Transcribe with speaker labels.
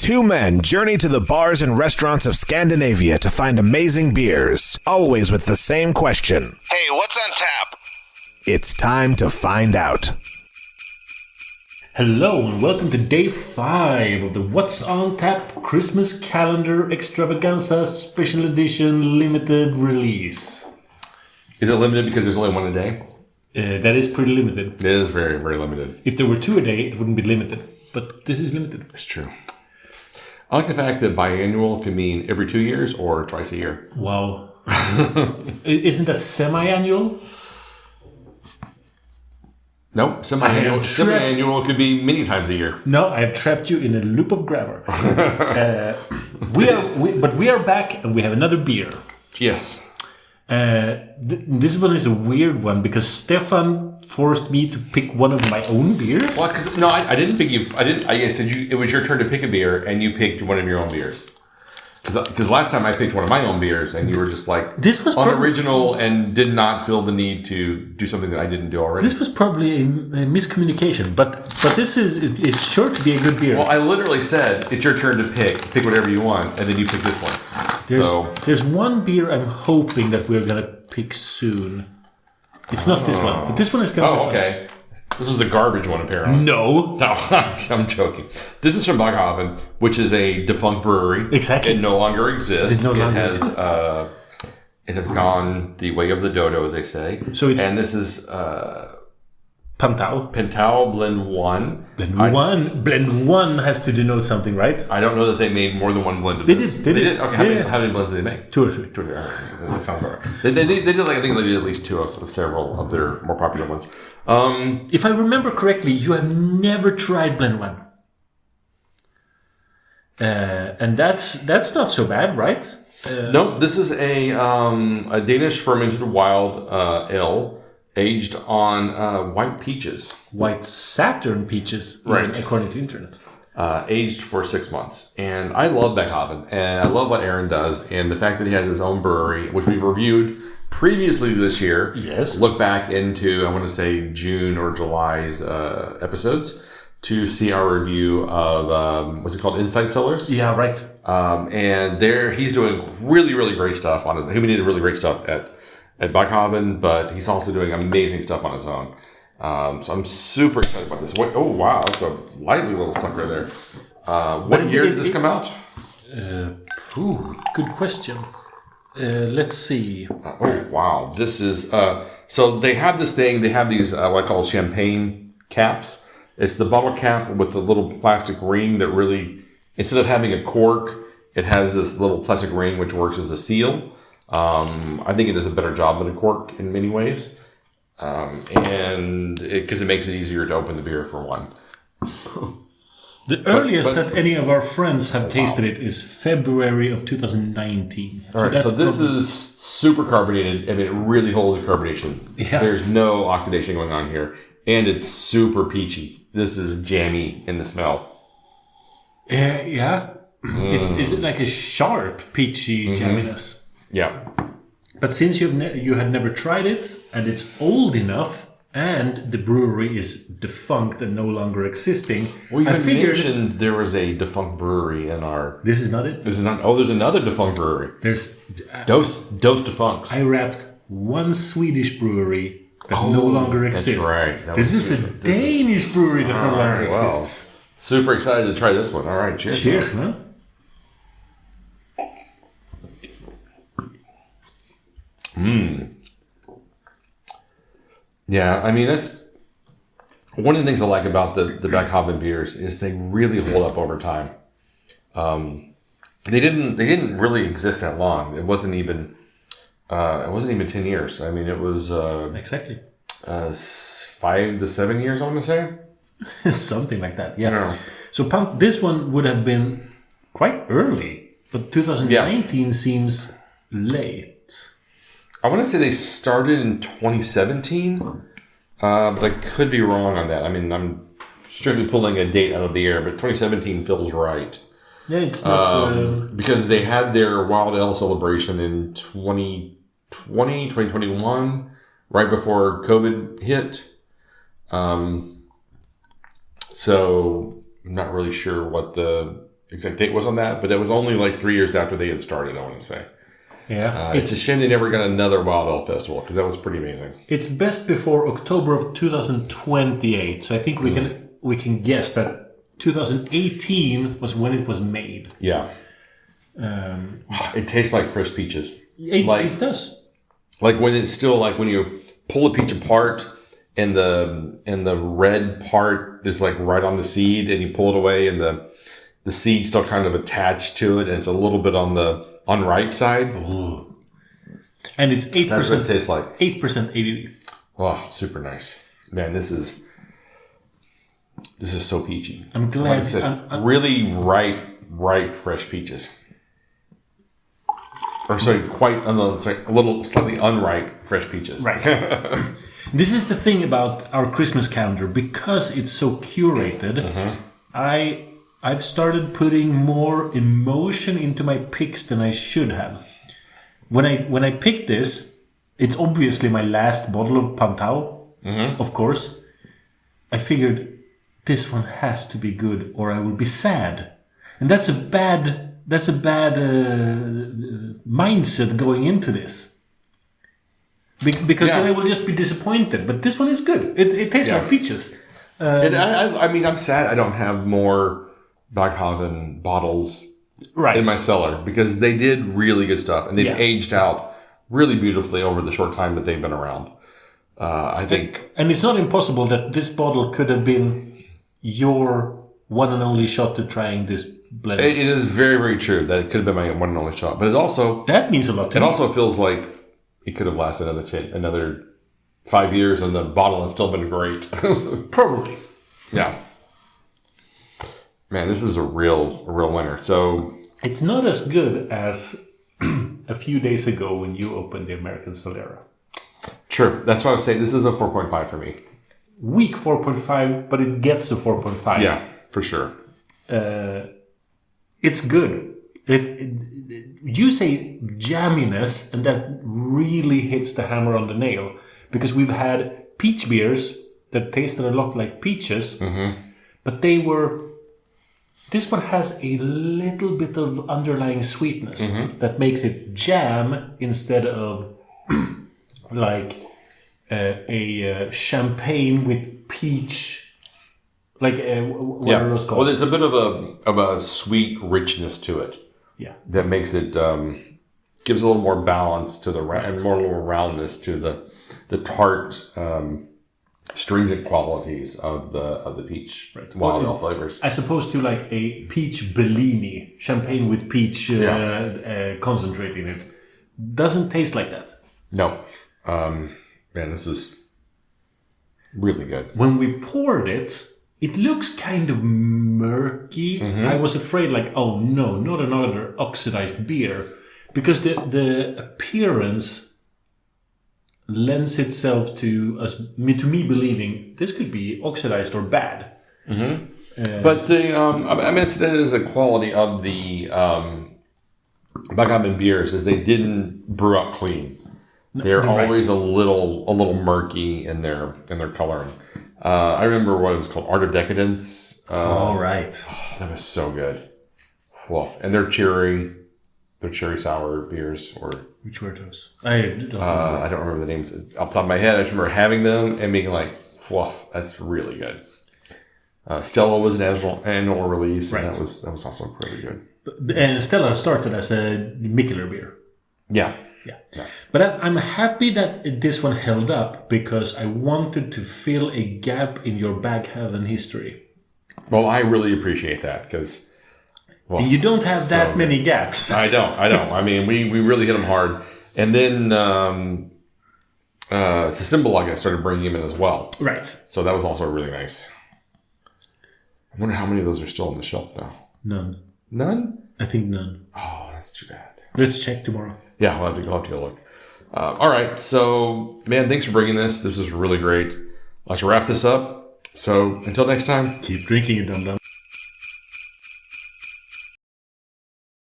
Speaker 1: Two men journey to the bars and restaurants of Scandinavia to find amazing beers, always with the same question.
Speaker 2: Hey, what's on tap?
Speaker 1: It's time to find out.
Speaker 3: Hello and welcome to day 5 of the What's on Tap Christmas Calendar Extravaganza Special Edition Limited Release.
Speaker 4: Is it limited because there's only one a day?
Speaker 3: That is pretty limited.
Speaker 4: It is very, very limited.
Speaker 3: If there were 2 a day, it wouldn't be limited. But this is limited.
Speaker 4: It's true. I like the fact that biannual can mean every 2 years or twice a year.
Speaker 3: Wow. Isn't that semi-annual?
Speaker 4: Nope, semi-annual could be many times a year.
Speaker 3: No, I have trapped you in a loop of grammar. We are back and we have another beer.
Speaker 4: Yes.
Speaker 3: This one is a weird one because Stefan forced me to pick one of my own beers.
Speaker 4: Well, I didn't pick you. I said it was your turn to pick a beer, and you picked one of your own beers. Because last time I picked one of my own beers, and you were just like
Speaker 3: this was
Speaker 4: unoriginal and did not feel the need to do something that I didn't do already.
Speaker 3: This was probably a miscommunication, but this is sure to be a good beer.
Speaker 4: Well, I literally said it's your turn to pick whatever you want, and then you pick this one.
Speaker 3: There's one beer I'm hoping that we're gonna pick soon. It's not this one, but this one is gonna.
Speaker 4: Oh, okay. This is the garbage one, apparently.
Speaker 3: No.
Speaker 4: I'm joking. This is from Baghaven, which is a defunct brewery.
Speaker 3: Exactly.
Speaker 4: It no longer exists.
Speaker 3: It
Speaker 4: has gone the way of the dodo, they say. And this is Pantao Blend 1.
Speaker 3: Blend 1 has to denote something, right?
Speaker 4: I don't know that they made more than one blend of this.
Speaker 3: They did.
Speaker 4: Okay, how many blends did they make?
Speaker 3: 2 or 3.
Speaker 4: That sounds about right. They did I think they did at least 2 of several of their more popular ones.
Speaker 3: If I remember correctly, you have never tried Blend 1. And that's not so bad, right?
Speaker 4: No, this is a Danish fermented wild ale aged on white peaches.
Speaker 3: White Saturn peaches,
Speaker 4: right,
Speaker 3: according to internet.
Speaker 4: Aged for 6 months. And I love Baghaven, and I love what Aaron does, and the fact that he has his own brewery, which we've reviewed previously this year.
Speaker 3: Yes.
Speaker 4: Look back into, I want to say, June or July's episodes to see our review of, what's it called, Inside Cellars?
Speaker 3: Yeah, right.
Speaker 4: And he's doing really, really great stuff on his own. He did really great stuff at Baghaven, but he's also doing amazing stuff on his own. So I'm super excited about this. Oh, wow. That's a lively little sucker there. What year did this come out?
Speaker 3: Good question. Let's see.
Speaker 4: Oh, wow. This is... so they have this thing. They have these, what I call champagne caps. It's the bottle cap with the little plastic ring that really... Instead of having a cork, it has this little plastic ring which works as a seal. I think it does a better job than a cork in many ways. And because it makes it easier to open the beer for one.
Speaker 3: The earliest that any of our friends have tasted it is February of 2019.
Speaker 4: All right, so this is super carbonated. I mean, it really holds the carbonation.
Speaker 3: Yeah.
Speaker 4: There's no oxidation going on here. And it's super peachy. This is jammy in the smell.
Speaker 3: Yeah. It's like a sharp, peachy jamminess.
Speaker 4: Yeah.
Speaker 3: But since you had never tried it, and it's old enough, and the brewery is defunct and no longer existing,
Speaker 4: well, you
Speaker 3: I figured
Speaker 4: mentioned there was a defunct brewery in our...
Speaker 3: This is not it.
Speaker 4: This is not... Oh, there's another defunct brewery.
Speaker 3: There's...
Speaker 4: Dose Defuncts.
Speaker 3: I wrapped one Swedish brewery that no longer exists.
Speaker 4: That's right.
Speaker 3: This is a Danish brewery that no longer exists.
Speaker 4: Well, super excited to try this one. All right, cheers.
Speaker 3: Cheers, man.
Speaker 4: Yeah, I mean, that's one of the things I like about the Baghaven beers is they really hold up over time. They didn't really exist that long. It wasn't even 10 years. I mean, it was
Speaker 3: exactly
Speaker 4: 5 to 7 years, I want to say.
Speaker 3: Something like that. Yeah. So this one would have been quite early, but 2019 seems late.
Speaker 4: I want to say they started in 2017, but I could be wrong on that. I mean, I'm strictly pulling a date out of the air, but 2017 feels right.
Speaker 3: Yeah, it's not...
Speaker 4: because they had their Wild Ale celebration in 2021, right before COVID hit. So I'm not really sure what the exact date was on that, but it was only like 3 years after they had started, I want to say.
Speaker 3: Yeah.
Speaker 4: It's a shame they never got another Wild Ale Festival, because that was pretty amazing.
Speaker 3: It's best before October of 2028. So I think we can guess that 2018 was when it was made.
Speaker 4: Yeah. It tastes like fresh peaches.
Speaker 3: It does.
Speaker 4: Like when it's still like when you pull a peach apart and the red part is like right on the seed, and you pull it away and the seed's still kind of attached to it, and it's a little bit on the unripe side.
Speaker 3: Ooh. And it's 8%.
Speaker 4: That's what it tastes like.
Speaker 3: 8% ABV.
Speaker 4: Oh, super nice. Man, this is so peachy.
Speaker 3: I'm glad.
Speaker 4: Like I said, really ripe, fresh peaches. Or sorry, a little slightly unripe fresh peaches.
Speaker 3: Right. This is the thing about our Christmas calendar. Because it's so curated, I've started putting more emotion into my picks than I should have. When I picked this, it's obviously my last bottle of Pantao, of course. I figured this one has to be good, or I will be sad, and that's a bad mindset going into this. Because then I will just be disappointed. But this one is good. It tastes like peaches.
Speaker 4: And I mean, I'm sad I don't have more Baghaven bottles in my cellar, because they did really good stuff, and they've aged out really beautifully over the short time that they've been around. I think,
Speaker 3: and it's not impossible that this bottle could have been your one and only shot to trying this blend.
Speaker 4: It is very, very true that it could have been my one and only shot, but it also
Speaker 3: that means a lot to me.
Speaker 4: It also feels like it could have lasted another 5 years, and the bottle has still been great.
Speaker 3: Probably.
Speaker 4: Yeah. Man, this was a real winner. So
Speaker 3: it's not as good as a few days ago when you opened the American Solera.
Speaker 4: True. That's why I was saying this is a 4.5 for me.
Speaker 3: Weak 4.5, but it gets to 4.5.
Speaker 4: Yeah, for sure.
Speaker 3: It's good. You say jamminess, and that really hits the hammer on the nail. Because we've had peach beers that tasted a lot like peaches, but they were... This one has a little bit of underlying sweetness that makes it jam instead of like a champagne with peach, like what are those called?
Speaker 4: Well, there's a bit of a sweet richness to it.
Speaker 3: Yeah,
Speaker 4: that makes it gives a little more balance to and more little roundness to the tart. Stringent qualities of the peach wild ale flavors.
Speaker 3: As opposed to like a peach Bellini, champagne with peach concentrate in it. Doesn't taste like that.
Speaker 4: No. Man, this is really good.
Speaker 3: When we poured it, it looks kind of murky. I was afraid like, oh no, not another oxidized beer. Because the appearance lends itself to me believing this could be oxidized or bad.
Speaker 4: But I mean, that is a quality of the Baghaven beers, is they didn't brew up clean. They're always a little murky in their coloring. I remember what it was called, Art of Decadence.
Speaker 3: Right.
Speaker 4: Oh, that was so good. Woof. And they're cherry sour beers, or
Speaker 3: which were those? I
Speaker 4: don't remember the names off the top of my head. I just remember having them and being like, woof, that's really good. Stella was an annual release, and that was also pretty good.
Speaker 3: And Stella started as a Mikkeller beer.
Speaker 4: Yeah.
Speaker 3: But I'm happy that this one held up, because I wanted to fill a gap in your Baghaven history.
Speaker 4: Well, I really appreciate that, because
Speaker 3: you don't have that many gaps.
Speaker 4: I don't. I mean, we really hit them hard. And then Systembolaget, I started bringing him in as well.
Speaker 3: Right.
Speaker 4: So that was also really nice. I wonder how many of those are still on the shelf now.
Speaker 3: None.
Speaker 4: None?
Speaker 3: I think none.
Speaker 4: Oh, that's too bad.
Speaker 3: Let's check tomorrow.
Speaker 4: Yeah, I'll have to go look. All right. So, man, thanks for bringing this. This is really great. Let's wrap this up. So, until next time.
Speaker 3: Keep drinking, you dum-dum.